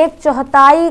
1/4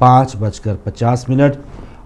5:50।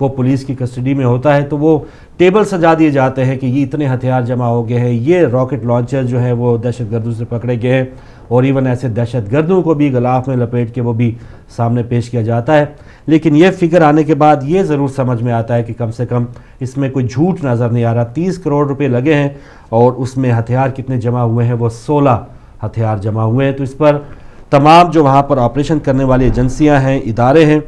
وہ پولیس کی کسٹڈی میں ہوتا ہے تو وہ ٹیبل سجا دیے جاتے ہیں کہ یہ اتنے ہتھیار جمع ہو گئے ہیں، یہ راکٹ لانچر جو ہیں وہ دہشت گردوں سے پکڑے گئے ہیں، اور ایون ایسے دہشت گردوں کو بھی غلاف میں لپیٹ کے وہ بھی سامنے پیش کیا جاتا ہے۔ لیکن یہ فگر آنے کے بعد یہ ضرور سمجھ میں آتا ہے کہ کم سے کم اس میں کوئی جھوٹ نظر نہیں آ رہا۔ 30 کروڑ روپے لگے ہیں اور اس میں ہتھیار کتنے جمع ہوئے ہیں؟ وہ 16 ہتھیار جمع ہوئے ہیں۔ تو اس پر تمام جو وہاں پر آپریشن کرنے والی ایجنسیاں ہیں، ادارے ہیں،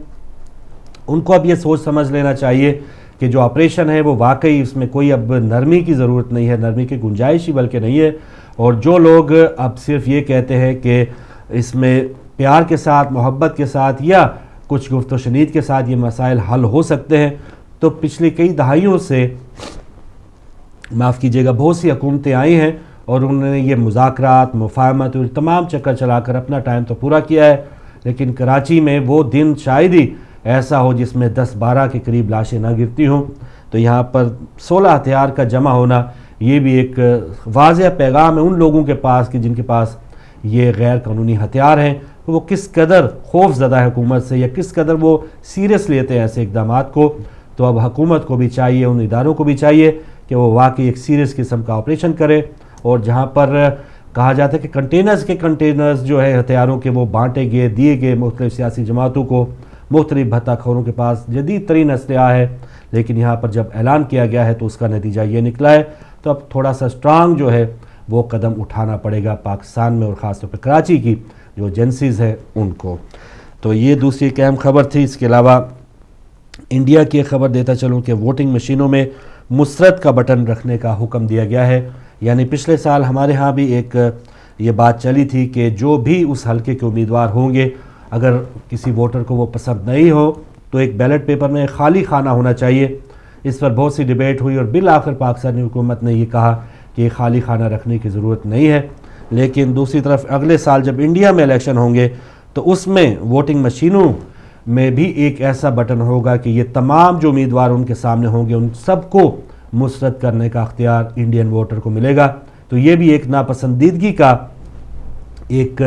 ان کو اب یہ سوچ سمجھ لینا چاہیے کہ جو آپریشن ہے وہ واقعی اس میں کوئی اب نرمی کی ضرورت نہیں ہے، نرمی کی گنجائش ہی بلکہ نہیں ہے۔ اور جو لوگ اب صرف یہ کہتے ہیں کہ اس میں پیار کے ساتھ، محبت کے ساتھ یا کچھ گفت و شنید کے ساتھ یہ مسائل حل ہو سکتے ہیں، تو پچھلی کئی دہائیوں سے معاف کیجیے گا بہت سی حکومتیں آئی ہیں اور انہوں نے یہ مذاکرات، مفاہمت اور تمام چکر چلا کر اپنا ٹائم تو پورا کیا ہے، لیکن کراچی میں وہ دن شاید ہی ایسا ہو جس میں 10-12 کے قریب لاشیں نہ گرتی ہوں۔ تو یہاں پر 16 ہتھیار کا جمع ہونا یہ بھی ایک واضح پیغام ہے ان لوگوں کے پاس کہ جن کے پاس یہ غیر قانونی ہتھیار ہیں، وہ کس قدر خوف زدہ ہے حکومت سے، یا کس قدر وہ سیریس لیتے ہیں ایسے اقدامات کو۔ تو اب حکومت کو بھی چاہیے، ان اداروں کو بھی چاہیے کہ وہ واقعی ایک سیریس قسم کا آپریشن کرے، اور جہاں پر کہا جاتا ہے کہ کنٹینرز جو ہے ہتھیاروں کے وہ بانٹے گئے، دیے گئے مختلف سیاسی جماعتوں کو، مختلف بھتہ خوروں کے پاس جدید ترین اسلحہ ہے، لیکن یہاں پر جب اعلان کیا گیا ہے تو اس کا نتیجہ یہ نکلا ہے۔ تو اب تھوڑا سا سٹرانگ جو ہے وہ قدم اٹھانا پڑے گا پاکستان میں، اور خاص طور پہ کراچی کی جو ایجنسیز ہیں ان کو۔ تو یہ دوسری ایک اہم خبر تھی۔ اس کے علاوہ انڈیا کی ایک خبر دیتا چلوں کہ ووٹنگ مشینوں میں مسرت کا بٹن رکھنے کا حکم دیا گیا ہے۔ یعنی پچھلے سال ہمارے ہاں بھی ایک یہ بات چلی تھی کہ جو بھی اس حلقے کے امیدوار ہوں گے، اگر کسی ووٹر کو وہ پسند نہیں ہو تو ایک بیلٹ پیپر میں خالی خانہ ہونا چاہیے۔ اس پر بہت سی ڈیبیٹ ہوئی اور بالآخر پاکستانی حکومت نے یہ کہا کہ یہ خالی خانہ رکھنے کی ضرورت نہیں ہے۔ لیکن دوسری طرف اگلے سال جب انڈیا میں الیکشن ہوں گے تو اس میں ووٹنگ مشینوں میں بھی ایک ایسا بٹن ہوگا کہ یہ تمام جو امیدوار ان کے سامنے ہوں گے ان سب کو مسرت کرنے کا اختیار انڈین ووٹر کو ملے گا۔ تو یہ بھی ایک ناپسندیدگی کا ایک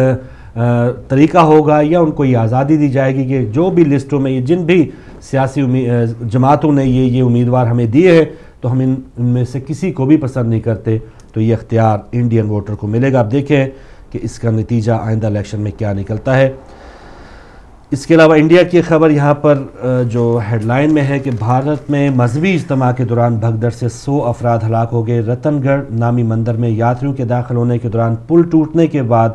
طریقہ ہوگا، یا ان کو یہ آزادی دی جائے گی کہ جو بھی لسٹوں میں یہ جن بھی سیاسی جماعتوں نے یہ امیدوار ہمیں دیے ہیں تو ہم ان میں سے کسی کو بھی پسند نہیں کرتے، تو یہ اختیار انڈین ووٹر کو ملے گا۔ اب دیکھیں کہ اس کا نتیجہ آئندہ الیکشن میں کیا نکلتا ہے۔ اس کے علاوہ انڈیا کی خبر یہاں پر جو ہیڈ لائن میں ہے کہ بھارت میں مذہبی اجتماع کے دوران بھگدڑ سے 100 افراد ہلاک ہو گئے۔ رتن گڑھ نامی مندر میں یاتریوں کے داخل ہونے کے دوران پل ٹوٹنے کے بعد،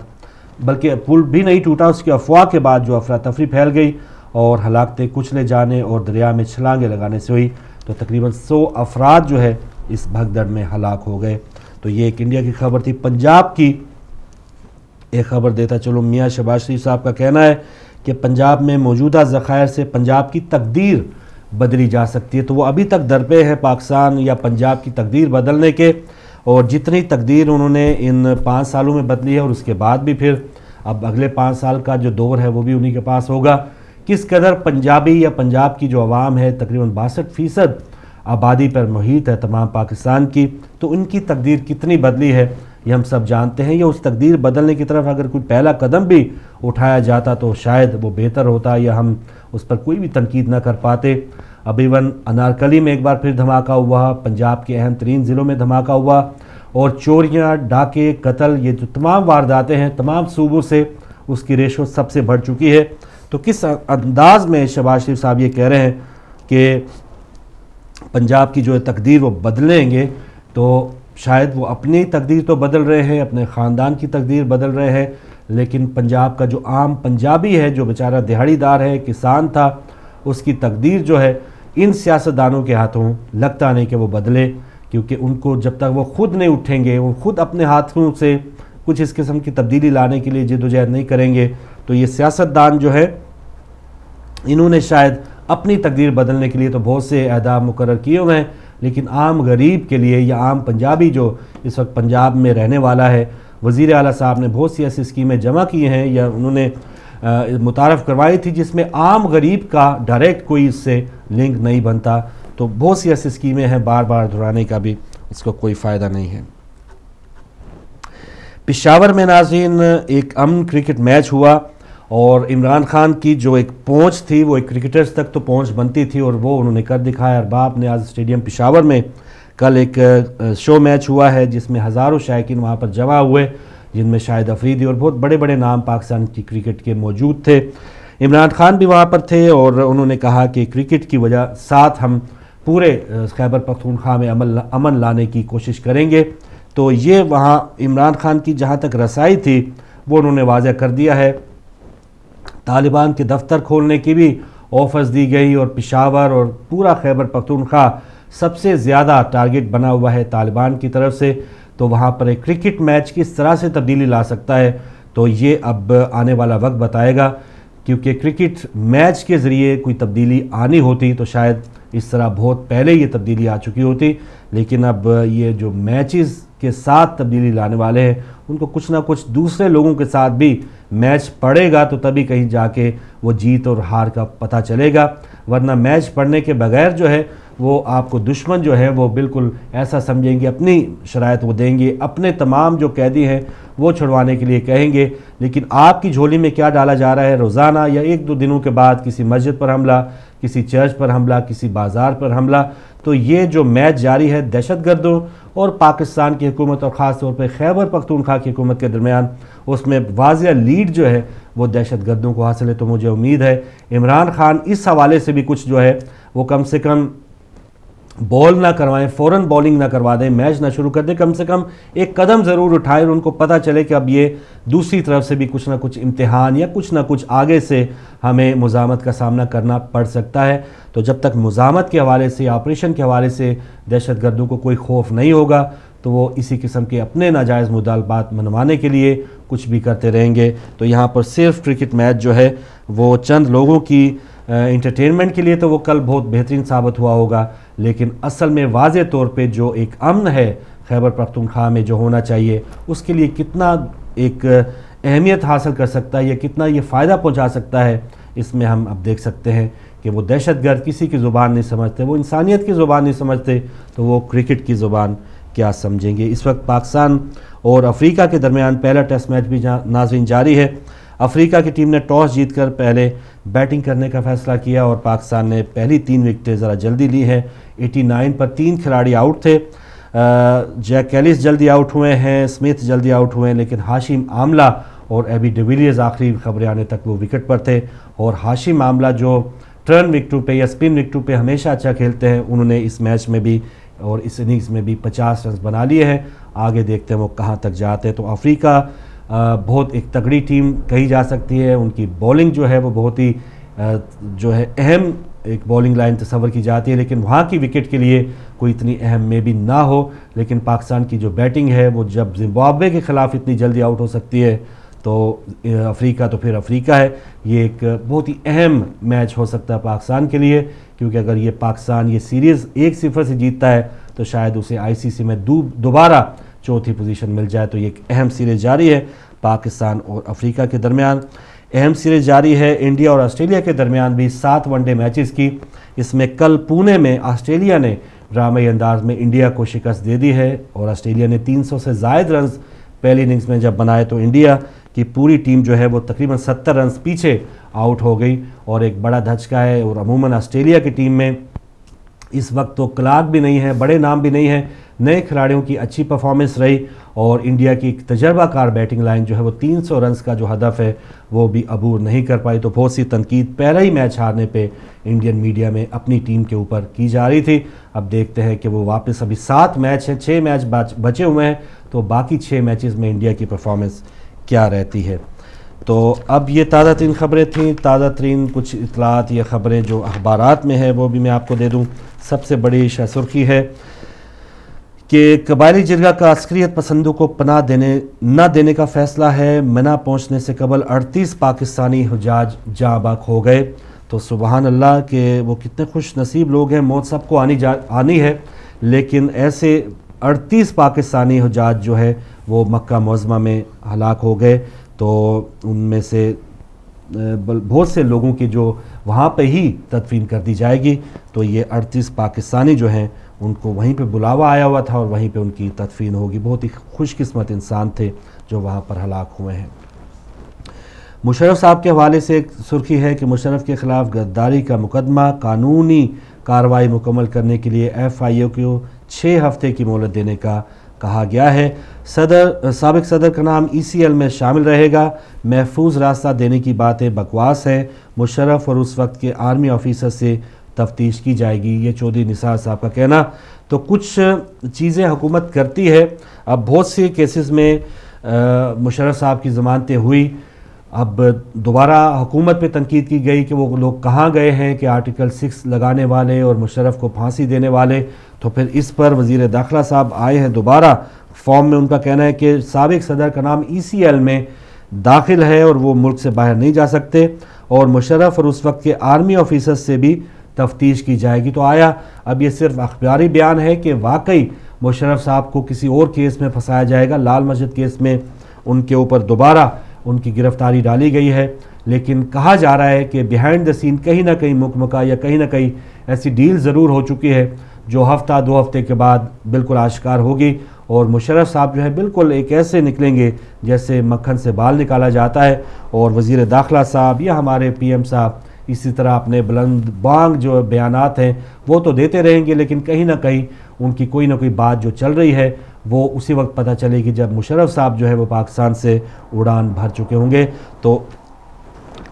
بلکہ پل بھی نہیں ٹوٹا، اس کی افواہ کے بعد جو افراتفری پھیل گئی اور ہلاکتیں کچلے جانے اور دریا میں چھلانگیں لگانے سے ہوئی، تو تقریباً 100 افراد جو ہے اس بھگدڑ میں ہلاک ہو گئے۔ تو یہ ایک انڈیا کی خبر تھی۔ پنجاب کی ایک خبر دیتا چلو، میاں شہباز شریف صاحب کا کہنا ہے کہ پنجاب میں موجودہ ذخائر سے پنجاب کی تقدیر بدلی جا سکتی ہے۔ تو وہ ابھی تک درپے ہے پاکستان یا پنجاب کی تقدیر بدلنے کے، اور جتنی تقدیر انہوں نے ان 5 سالوں میں بدلی ہے اور اس کے بعد بھی پھر اب اگلے 5 سال کا جو دور ہے وہ بھی انہی کے پاس ہوگا۔ کس قدر پنجابی یا پنجاب کی جو عوام ہے تقریباً 62% آبادی پر محیط ہے تمام پاکستان کی، تو ان کی تقدیر کتنی بدلی ہے یہ ہم سب جانتے ہیں۔ یا اس تقدیر بدلنے کی طرف اگر کوئی پہلا قدم بھی اٹھایا جاتا تو شاید وہ بہتر ہوتا، یا ہم اس پر کوئی بھی تنقید نہ کر پاتے۔ اب ایون انارکلی میں ایک بار پھر دھماکہ ہوا، پنجاب کے اہم ترین ضلعوں میں دھماکہ ہوا، اور چوریاں، ڈاکے، قتل، یہ جو تمام وارداتیں ہیں تمام صوبوں سے اس کی ریشو سب سے بڑھ چکی ہے۔ تو کس انداز میں شہباز شریف صاحب یہ کہہ رہے ہیں کہ پنجاب کی جو تقدیر وہ بدلیں گے، تو شاید وہ اپنی تقدیر تو بدل رہے ہیں، اپنے خاندان کی تقدیر بدل رہے ہیں، لیکن پنجاب کا جو عام پنجابی ہے جو بیچارہ دہاڑی دار ہے، کسان تھا، اس کی تقدیر جو ہے ان سیاستدانوں کے ہاتھوں لگتا نہیں کہ وہ بدلے، کیونکہ ان کو جب تک وہ خود نہیں اٹھیں گے، وہ خود اپنے ہاتھوں سے کچھ اس قسم کی تبدیلی لانے کے لیے جدوجہد نہیں کریں گے، تو یہ سیاستدان جو ہے انہوں نے شاید اپنی تقدیر بدلنے کے لیے تو بہت سے اہداف مقرر کیے ہوئے ہیں، لیکن عام غریب کے لیے یا عام پنجابی جو اس وقت پنجاب میں رہنے والا ہے، وزیر اعلیٰ صاحب نے بہت سی ایسی اسکیمیں جمع کی ہیں یا انہوں نے متعارف کروائی تھی جس میں عام غریب کا ڈائریکٹ کوئی اس سے لنک نہیں بنتا، تو بہت سی ایسی اسکیمیں ہیں، بار بار دہرانے کا بھی اس کو کوئی فائدہ نہیں ہے۔ پشاور میں ناظرین ایک امن کرکٹ میچ ہوا اور عمران خان کی جو ایک پہنچ تھی وہ ایک کرکٹرز تک تو پہنچ بنتی تھی اور وہ انہوں نے کر دکھایا۔ ارباب نیاز اسٹیڈیم پشاور میں کل ایک شو میچ ہوا ہے جس میں ہزاروں شائقین وہاں پر جمع ہوئے، جن میں شاہد افریدی اور بہت بڑے بڑے نام پاکستان کی کرکٹ کے موجود تھے۔ عمران خان بھی وہاں پر تھے اور انہوں نے کہا کہ کرکٹ کی وجہ ساتھ ہم پورے خیبر پختونخوا میں امن لانے کی کوشش کریں گے۔ تو یہ وہاں عمران خان کی جہاں تک رسائی تھی وہ انہوں نے واضح کر دیا ہے۔ طالبان کے دفتر کھولنے کی بھی آفرز دی گئی اور پشاور اور پورا خیبر پختونخوا سب سے زیادہ ٹارگٹ بنا ہوا ہے طالبان کی طرف سے۔ تو وہاں پر ایک کرکٹ میچ کس طرح سے تبدیلی لا سکتا ہے تو یہ اب آنے والا وقت بتائے گا، کیونکہ کرکٹ میچ کے ذریعے کوئی تبدیلی آنی ہوتی تو شاید اس طرح بہت پہلے یہ تبدیلی آ چکی ہوتی، لیکن اب یہ جو میچز کے ساتھ تبدیلی لانے والے ہیں ان کو کچھ نہ کچھ دوسرے لوگوں کے ساتھ بھی میچ پڑے گا تو تبھی کہیں جا کے وہ جیت اور ہار کا پتہ چلے گا، ورنہ میچ پڑھنے کے بغیر جو ہے وہ آپ کو دشمن جو ہے وہ بالکل ایسا سمجھیں گے، اپنی شرائط وہ دیں گے، اپنے تمام جو قیدی ہیں وہ چھڑوانے کے لیے کہیں گے، لیکن آپ کی جھولی میں کیا ڈالا جا رہا ہے روزانہ یا ایک دو دنوں کے بعد کسی مسجد پر حملہ، کسی چرچ پر حملہ، کسی بازار پر حملہ۔ تو یہ جو میچ جاری ہے دہشت گردوں اور پاکستان کی حکومت اور خاص طور پہ خیبر پختونخوا کی حکومت کے درمیان، اس میں واضح لیڈ جو ہے وہ دہشت گردوں کو حاصل ہے۔ تو مجھے امید ہے عمران خان اس حوالے سے بھی کچھ جو ہے وہ کم سے کم بال نہ کروائیں، فوراً بولنگ نہ کروا دیں، میچ نہ شروع کر دیں، کم سے کم ایک قدم ضرور اٹھائیں اور ان کو پتہ چلے کہ اب یہ دوسری طرف سے بھی کچھ نہ کچھ امتحان یا کچھ نہ کچھ آگے سے ہمیں مزاحمت کا سامنا کرنا پڑ سکتا ہے۔ تو جب تک مزاحمت کے حوالے سے، آپریشن کے حوالے سے دہشت گردوں کو کوئی خوف نہیں ہوگا تو وہ اسی قسم کے اپنے ناجائز مطالبات منوانے کے لیے کچھ بھی کرتے رہیں گے۔ تو یہاں پر صرف کرکٹ میچ جو ہے وہ چند لوگوں کی انٹرٹینمنٹ کے لیے تو وہ کل بہت بہترین ثابت ہوا ہوگا، لیکن اصل میں واضح طور پہ جو ایک امن ہے خیبر پختونخوا میں جو ہونا چاہیے اس کے لیے کتنا ایک اہمیت حاصل کر سکتا ہے یا کتنا یہ فائدہ پہنچا سکتا ہے، اس میں ہم اب دیکھ سکتے ہیں کہ وہ دہشت گرد کسی کی زبان نہیں سمجھتے، وہ انسانیت کی زبان نہیں سمجھتے تو وہ کرکٹ کی زبان کیا سمجھیں گے۔ اس وقت پاکستان اور افریقہ کے درمیان پہلا ٹیسٹ میچ بھی ناظرین جاری ہے۔ افریقہ کی ٹیم نے ٹاس جیت کر پہلے بیٹنگ کرنے کا فیصلہ کیا اور پاکستان نے پہلی 3 وکٹیں ذرا جلدی لی ہیں۔ 89 پر 3 کھلاڑی آؤٹ تھے، جیک کیلس جلدی آؤٹ ہوئے ہیں، سمتھ جلدی آؤٹ ہوئے ہیں، لیکن ہاشم آملہ اور ایبی ڈیویلیئرز آخری خبریں آنے تک وہ وکٹ پر تھے، اور ہاشم آملہ جو ٹرن وکٹوں پہ یا سپن وکٹوں پہ ہمیشہ اچھا کھیلتے ہیں، انہوں نے اس میچ میں بھی اور اس اننگز میں بھی 50 رنز بنا لیے ہیں۔ آگے دیکھتے ہیں وہ کہاں تک جاتے ہیں۔ تو افریقہ بہت ایک تگڑی ٹیم کہی جا سکتی ہے، ان کی بولنگ جو ہے وہ بہت ہی جو ہے اہم ایک بولنگ لائن تصور کی جاتی ہے، لیکن وہاں کی وکٹ کے لیے کوئی اتنی اہم میں بھی نہ ہو، لیکن پاکستان کی جو بیٹنگ ہے وہ جب زمبابوے کے خلاف اتنی جلدی آؤٹ ہو سکتی ہے تو افریقہ تو پھر افریقہ ہے۔ یہ ایک بہت ہی اہم میچ ہو سکتا ہے پاکستان کے لیے، کیونکہ اگر یہ پاکستان یہ سیریز 1-0 سے جیتتا ہے تو شاید اسے ICC میں دوبارہ چوتھی پوزیشن مل جائے۔ تو یہ ایک اہم سیریز جاری ہے پاکستان اور افریقہ کے درمیان۔ اہم سیریز جاری ہے انڈیا اور آسٹریلیا کے درمیان بھی 7 ون ڈے میچز کی۔ اس میں کل پونے میں آسٹریلیا نے ڈرامائی انداز میں انڈیا کو شکست دے دی ہے اور آسٹریلیا نے 300 سے زائد رنز پہلی اننگز میں جب بنائے تو انڈیا کی پوری ٹیم جو ہے وہ تقریباً 70 رنز پیچھے آؤٹ ہو گئی، اور ایک بڑا دھچکا ہے۔ اور عموماً آسٹریلیا کی ٹیم میں اس وقت تو کلاک بھی نہیں ہے، بڑے نام بھی نہیں ہیں، نئے کھلاڑیوں کی اچھی پرفارمنس رہی، اور انڈیا کی ایک تجربہ کار بیٹنگ لائن جو ہے وہ 300 رنز کا جو ہدف ہے وہ بھی عبور نہیں کر پائی۔ تو بہت سی تنقید پہلا ہی میچ ہارنے پہ انڈین میڈیا میں اپنی ٹیم کے اوپر کی جا رہی تھی۔ اب دیکھتے ہیں کہ وہ واپس، ابھی 7 میچ ہیں، 6 میچ بچے ہوئے ہیں، تو باقی 6 میچز میں انڈیا کی پرفارمنس کیا رہتی ہے۔ تو اب یہ تازہ ترین خبریں تھیں، تازہ ترین کچھ اطلاعات یا خبریں جو اخبارات میں ہیں وہ بھی میں آپ کو دے دوں۔ سب سے بڑی شہ سرخی ہے کہ قبائلی جرگہ کا عسکریت پسندوں کو پناہ نہ دینے کا فیصلہ ہے۔ منی پہنچنے سے قبل 38 پاکستانی حجاج جاں بحق ہو گئے۔ تو سبحان اللہ کہ وہ کتنے خوش نصیب لوگ ہیں، موت سب کو آنی ہے، لیکن ایسے 38 پاکستانی حجاج جو ہے وہ مکہ معظمہ میں ہلاک ہو گئے۔ تو ان میں سے بہت سے لوگوں کی جو وہاں پہ ہی تدفین کر دی جائے گی۔ تو یہ 38 پاکستانی جو ہیں ان کو وہیں پہ بلاوا آیا ہوا تھا اور وہیں پہ ان کی تدفین ہوگی۔ بہت ہی خوش قسمت انسان تھے جو وہاں پر ہلاک ہوئے ہیں۔ مشرف صاحب کے حوالے سے ایک سرخی ہے کہ مشرف کے خلاف غداری کا مقدمہ قانونی کارروائی مکمل کرنے کے لیے FIO کو 6 ہفتے کی مہلت دینے کا کہا گیا ہے۔ سابق صدر کا نام ECL میں شامل رہے گا۔ محفوظ راستہ دینے کی باتیں بکواس ہیں۔ مشرف اور اس وقت کے آرمی آفیسر سے تفتیش کی جائے گی، یہ چودھری نثار صاحب کا کہنا۔ تو کچھ چیزیں حکومت کرتی ہے۔ اب بہت سے کیسز میں مشرف صاحب کی ضمانتیں ہوئی، اب دوبارہ حکومت پہ تنقید کی گئی کہ وہ لوگ کہاں گئے ہیں کہ آرٹیکل 6 لگانے والے اور مشرف کو پھانسی دینے والے۔ تو پھر اس پر وزیر داخلہ صاحب آئے ہیں دوبارہ فارم میں، ان کا کہنا ہے کہ سابق صدر کا نام ECL میں داخل ہے اور وہ ملک سے باہر نہیں جا سکتے، اور مشرف اور اس وقت کے آرمی آفیسر سے بھی تفتیش کی جائے گی۔ تو آیا اب یہ صرف اخباری بیان ہے کہ واقعی مشرف صاحب کو کسی اور کیس میں پھنسایا جائے گا؟ لال مسجد کیس میں ان کے اوپر دوبارہ ان کی گرفتاری ڈالی گئی ہے، لیکن کہا جا رہا ہے کہ بیہائنڈ دا سین کہیں نہ کہیں مکمکہ یا کہیں نہ کہیں ایسی ڈیل ضرور ہو چکی ہے جو ہفتہ 2 ہفتے کے بعد بالکل آشکار ہوگی، اور مشرف صاحب جو ہے بالکل ایک ایسے نکلیں گے جیسے مکھن سے بال نکالا جاتا ہے، اور وزیر داخلہ صاحب یا ہمارے PM صاحب اسی طرح اپنے بلند بانگ جو بیانات ہیں وہ تو دیتے رہیں گے، لیکن کہیں نہ کہیں ان کی کوئی نہ کوئی بات جو چل رہی ہے وہ اسی وقت پتہ چلے گی جب مشرف صاحب جو ہے وہ پاکستان سے اڑان بھر چکے ہوں گے۔ تو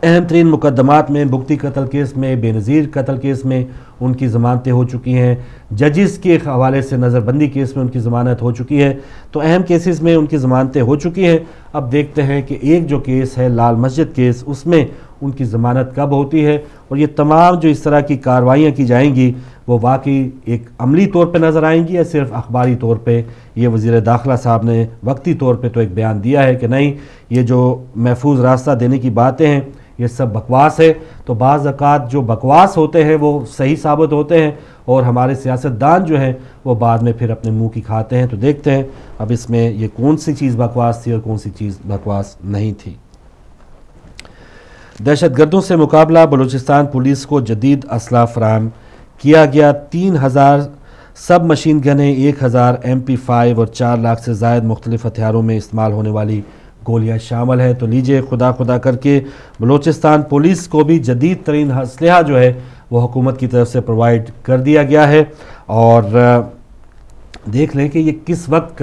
اہم ترین مقدمات میں بگٹی قتل کیس میں، بے نظیر قتل کیس میں ان کی ضمانتیں ہو چکی ہیں، ججز کے حوالے سے نظر بندی کیس میں ان کی ضمانت ہو چکی ہے، تو اہم کیسز میں ان کی ضمانتیں ہو چکی ہیں۔ اب دیکھتے ہیں کہ ایک جو کیس ہے لال مسجد کیس، اس میں ان کی ضمانت کب ہوتی ہے، اور یہ تمام جو اس طرح کی کارروائیاں کی جائیں گی وہ واقعی ایک عملی طور پہ نظر آئیں گی یا صرف اخباری طور پہ؟ یہ وزیر داخلہ صاحب نے وقتی طور پہ تو ایک بیان دیا ہے کہ نہیں، یہ جو محفوظ راستہ دینے کی باتیں ہیں یہ سب بکواس ہے۔ تو بعض اوقات جو بکواس ہوتے ہیں وہ صحیح ثابت ہوتے ہیں، اور ہمارے سیاستدان جو ہیں وہ بعد میں پھر اپنے منہ کی کھاتے ہیں۔ تو دیکھتے ہیں اب اس میں یہ کون سی چیز بکواس تھی اور کون سی چیز بکواس نہیں تھی۔ دہشت گردوں سے مقابلہ، بلوچستان پولیس کو جدید اسلحہ فراہم کیا گیا۔ 3000 سب مشین گنیں، 1000 MP5 اور 4 لاکھ سے زائد مختلف ہتھیاروں میں استعمال ہونے والی گولیاں شامل ہیں۔ تو لیجئے خدا کر کے بلوچستان پولیس کو بھی جدید ترین اسلحہ جو ہے وہ حکومت کی طرف سے پرووائڈ کر دیا گیا ہے، اور دیکھ لیں کہ یہ کس وقت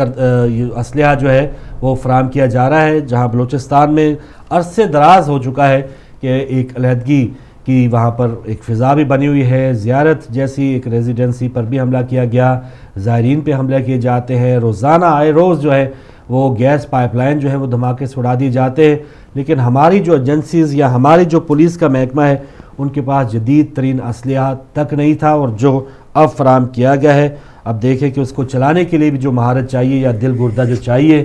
یہ اسلحہ جو ہے وہ فراہم کیا جا رہا ہے، جہاں بلوچستان میں عرصے دراز ہو چکا ہے کہ ایک علیحدگی کی وہاں پر ایک فضا بھی بنی ہوئی ہے، زیارت جیسی ایک ریزیڈنسی پر بھی حملہ کیا گیا، زائرین پہ حملے کیے جاتے ہیں، روزانہ آئے روز جو ہے وہ گیس پائپ لائن جو ہے وہ دھماکے سے اڑا دی جاتے ہیں، لیکن ہماری جو ایجنسیز یا ہماری جو پولیس کا محکمہ ہے ان کے پاس جدید ترین اسلحہ تک نہیں تھا، اور جو اب فراہم کیا گیا ہے اب دیکھیں کہ اس کو چلانے کے لیے بھی جو مہارت چاہیے یا دل گردہ جو چاہیے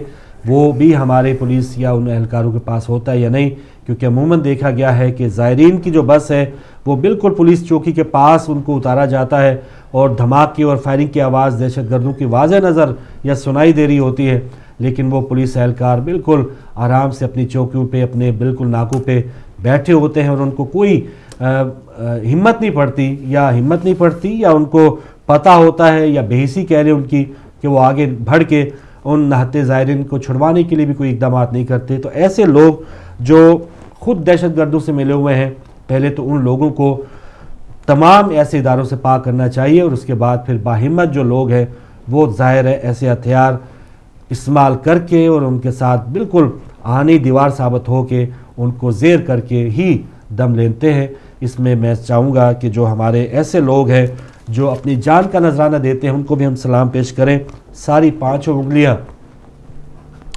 وہ بھی ہمارے پولیس یا ان اہلکاروں کے پاس ہوتا ہے یا نہیں، کیونکہ عموماً دیکھا گیا ہے کہ زائرین کی جو بس ہے وہ بالکل پولیس چوکی کے پاس ان کو اتارا جاتا ہے، اور دھماکے اور فائرنگ کی آواز دہشت گردوں کی واضح نظر یا سنائی دے رہی ہوتی ہے، لیکن وہ پولیس اہلکار بالکل آرام سے اپنی چوکیوں پہ اپنے بالکل ناکوں پہ بیٹھے ہوتے ہیں، اور ان کو کوئی ہمت نہیں پڑتی یا ان کو پتہ ہوتا ہے یا بےحسی کہہ لیں ان کی کہ وہ آگے بڑھ کے ان نہتے زائرین کو چھڑوانے کے لیے بھی کوئی اقدامات نہیں کرتے۔ تو ایسے لوگ جو خود دہشت گردوں سے ملے ہوئے ہیں، پہلے تو ان لوگوں کو تمام ایسے اداروں سے پاک کرنا چاہیے، اور اس کے بعد پھر باہمت جو لوگ ہیں وہ ظاہر ہے ایسے ہتھیار استعمال کر کے اور ان کے ساتھ بالکل آہنی دیوار ثابت ہو کے ان کو زیر کر کے ہی دم لیتے ہیں۔ اس میں میں چاہوں گا کہ جو ہمارے ایسے لوگ ہیں جو اپنی جان کا نذرانہ دیتے ہیں ان کو بھی ہم سلام پیش کریں۔ ساری 5 انگلیاں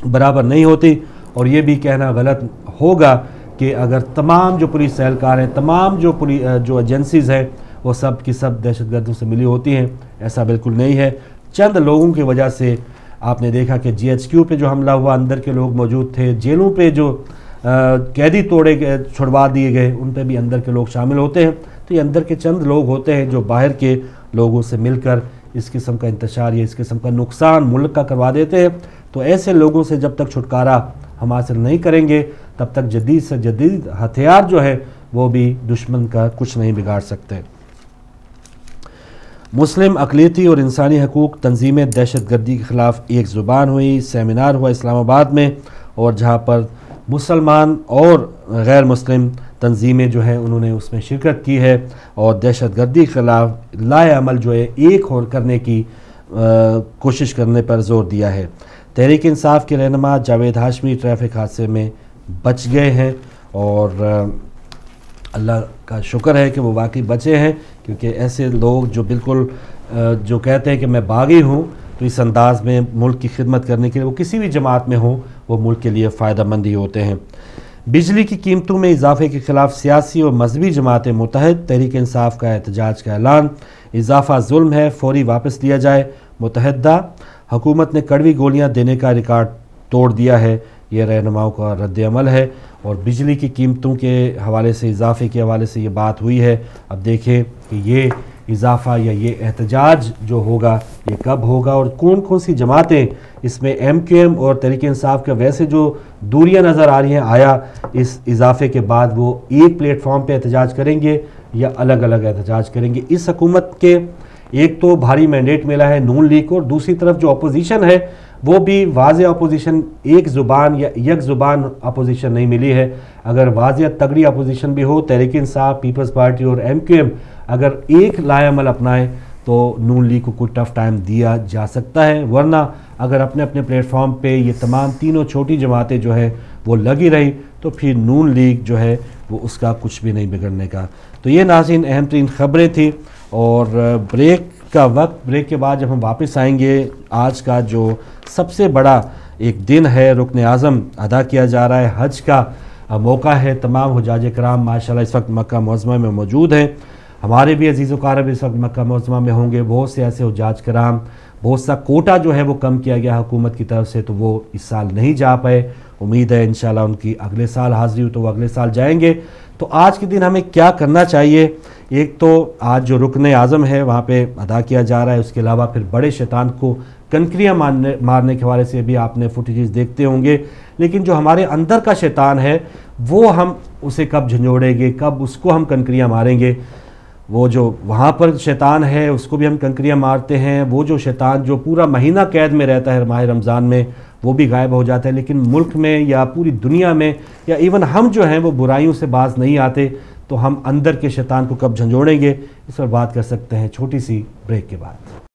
برابر نہیں ہوتی، اور یہ بھی کہنا غلط ہوگا کہ اگر تمام جو پولیس اہلکار ہیں، تمام جو ایجنسیز ہیں وہ سب کی سب دہشت گردوں سے ملی ہوتی ہیں، ایسا بالکل نہیں ہے۔ چند لوگوں کی وجہ سے آپ نے دیکھا کہ GHQ پہ جو حملہ ہوا اندر کے لوگ موجود تھے، جیلوں پہ جو قیدی چھڑوا دیے گئے ان پہ بھی اندر کے لوگ شامل ہوتے ہیں۔ تو یہ اندر کے چند لوگ ہوتے ہیں جو باہر کے لوگوں سے مل کر اس قسم کا انتشار یا اس قسم کا نقصان ملک کا کروا دیتے ہیں۔ تو ایسے لوگوں سے جب تک چھٹکارا ہم حاصل نہیں کریں گے تب تک جدید سے جدید ہتھیار جو ہے وہ بھی دشمن کا کچھ نہیں بگاڑ سکتے۔ مسلم اقلیتی اور انسانی حقوق تنظیمیں دہشت گردی کے خلاف ایک زبان ہوئی، سیمینار ہوا اسلام آباد میں، اور جہاں پر مسلمان اور غیر مسلم تنظیمیں جو ہیں انہوں نے اس میں شرکت کی ہے اور دہشت گردی کے خلاف لائے عمل جو ہے ایک ہو کرنے کی کوشش کرنے پر زور دیا ہے۔ تحریک انصاف کے رہنما جاوید ہاشمی ٹریفک حادثے میں بچ گئے ہیں اور اللہ کا شکر ہے کہ وہ واقعی بچے ہیں، کیونکہ ایسے لوگ جو بالکل جو کہتے ہیں کہ میں باغی ہوں تو اس انداز میں ملک کی خدمت کرنے کے لیے وہ کسی بھی جماعت میں ہوں وہ ملک کے لیے فائدہ مند ہی ہوتے ہیں۔ بجلی کی قیمتوں میں اضافے کے خلاف سیاسی اور مذہبی جماعتیں متحد، تحریک انصاف کا احتجاج کا اعلان۔ اضافہ ظلم ہے، فوری واپس لیا جائے۔ متحدہ حکومت نے کڑوی گولیاں دینے کا ریکارڈ توڑ دیا ہے، یہ رہنماؤں کا رد عمل ہے۔ اور بجلی کی قیمتوں کے حوالے سے اضافے کے حوالے سے یہ بات ہوئی ہے، اب دیکھیں کہ یہ اضافہ یا یہ احتجاج جو ہوگا یہ کب ہوگا اور کون کون سی جماعتیں اس میں ایم کیو ایم اور تحریک انصاف کے ویسے جو دوریاں نظر آ رہی ہیں، آیا اس اضافے کے بعد وہ ایک پلیٹ فارم پہ احتجاج کریں گے یا الگ الگ احتجاج کریں گے۔ اس حکومت کے ایک تو بھاری مینڈیٹ ملا ہے نون لیگ کو، اور دوسری طرف جو اپوزیشن ہے وہ بھی واضح اپوزیشن، ایک زبان یا یک زبان اپوزیشن نہیں ملی ہے۔ اگر واضح تگڑی اپوزیشن بھی ہو، تحریک انصاف، پیپلز پارٹی اور ایم کیو ایم اگر ایک لائے عمل اپنائیں تو نون لیگ کو کوئی ٹف ٹائم دیا جا سکتا ہے، ورنہ اگر اپنے اپنے پلیٹ فارم پہ یہ تمام تینوں چھوٹی جماعتیں جو ہے وہ لگی رہی تو پھر نون لیگ جو ہے وہ اس کا کچھ بھی نہیں بگڑنے کا۔ تو یہ ناظرین اہم ترین خبریں تھیں، اور بریک کا وقت، بریک کے بعد جب ہم واپس آئیں گے، آج کا جو سب سے بڑا ایک دن ہے، رکن اعظم ادا کیا جا رہا ہے، حج کا موقع ہے، تمام حجاج کرام ماشاءاللہ اس وقت مکہ معظمہ میں موجود ہیں، ہمارے بھی عزیز و اقارب اس وقت مکہ معظمہ میں ہوں گے، بہت سے ایسے حجاج کرام، بہت سا کوٹا جو ہے وہ کم کیا گیا حکومت کی طرف سے تو وہ اس سال نہیں جا پائے، امید ہے انشاءاللہ ان کی اگلے سال حاضری ہو تو وہ اگلے سال جائیں گے۔ تو آج کے دن ہمیں کیا کرنا چاہیے؟ ایک تو آج جو رکن اعظم ہے وہاں پہ ادا کیا جا رہا ہے، اس کے علاوہ پھر بڑے شیطان کو کنکریاں مارنے کے حوالے سے بھی آپ نے فوٹیجز دیکھتے ہوں گے، لیکن جو ہمارے اندر کا شیطان ہے وہ ہم اسے کب جھنجھوڑیں گے، کب اس کو ہم کنکریاں ماریں گے؟ وہ جو وہاں پر شیطان ہے اس کو بھی ہم کنکریاں مارتے ہیں، وہ جو شیطان جو پورا مہینہ قید میں رہتا ہے ماہ رمضان میں وہ بھی غائب ہو جاتا ہے، لیکن ملک میں یا پوری دنیا میں یا ایون ہم جو ہیں وہ برائیوں سے باز نہیں آتے، تو ہم اندر کے شیطان کو کب جھنجھوڑیں گے؟ اس پر بات کر سکتے ہیں چھوٹی سی بریک کے بعد۔